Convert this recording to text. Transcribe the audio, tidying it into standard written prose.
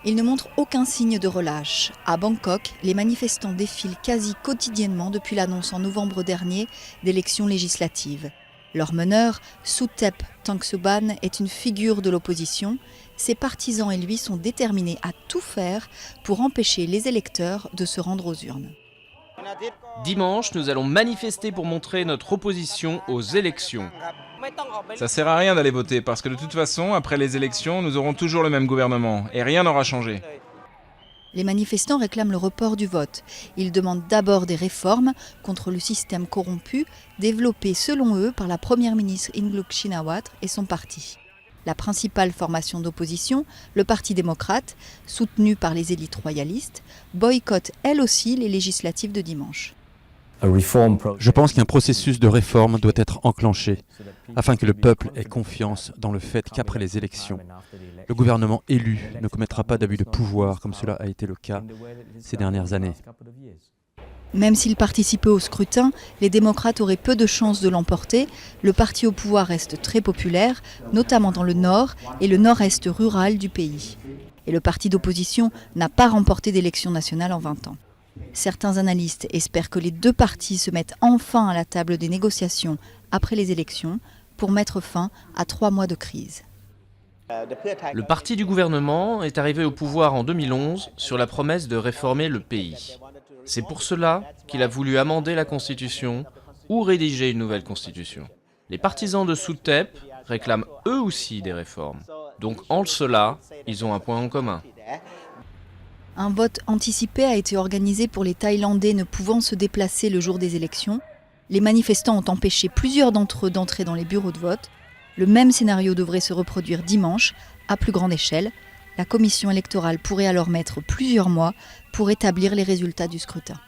Ils ne montrent aucun signe de relâche. À Bangkok, les manifestants défilent quasi quotidiennement depuis l'annonce en novembre dernier d'élections législatives. Leur meneur, Suthep Thaugsuban, est une figure de l'opposition. Ses partisans et lui sont déterminés à tout faire pour empêcher les électeurs de se rendre aux urnes. Dimanche, nous allons manifester pour montrer notre opposition aux élections. Ça sert à rien d'aller voter parce que de toute façon, après les élections, nous aurons toujours le même gouvernement et rien n'aura changé. Les manifestants réclament le report du vote. Ils demandent d'abord des réformes contre le système corrompu développé selon eux par la première ministre Yingluck Shinawatra et son parti. La principale formation d'opposition, le Parti démocrate, soutenu par les élites royalistes, boycotte elle aussi les législatives de dimanche. Je pense qu'un processus de réforme doit être enclenché afin que le peuple ait confiance dans le fait qu'après les élections, le gouvernement élu ne commettra pas d'abus de pouvoir comme cela a été le cas ces dernières années. Même s'ils participaient au scrutin, les démocrates auraient peu de chances de l'emporter. Le parti au pouvoir reste très populaire, notamment dans le nord et le nord-est rural du pays. Et le parti d'opposition n'a pas remporté d'élection nationale en 20 ans. Certains analystes espèrent que les deux partis se mettent enfin à la table des négociations après les élections pour mettre fin à 3 mois de crise. Le parti du gouvernement est arrivé au pouvoir en 2011 sur la promesse de réformer le pays. C'est pour cela qu'il a voulu amender la Constitution ou rédiger une nouvelle Constitution. Les partisans de Suthep réclament eux aussi des réformes. Donc en cela, ils ont un point en commun. Un vote anticipé a été organisé pour les Thaïlandais ne pouvant se déplacer le jour des élections. Les manifestants ont empêché plusieurs d'entre eux d'entrer dans les bureaux de vote. Le même scénario devrait se reproduire dimanche, à plus grande échelle. La commission électorale pourrait alors mettre plusieurs mois pour établir les résultats du scrutin.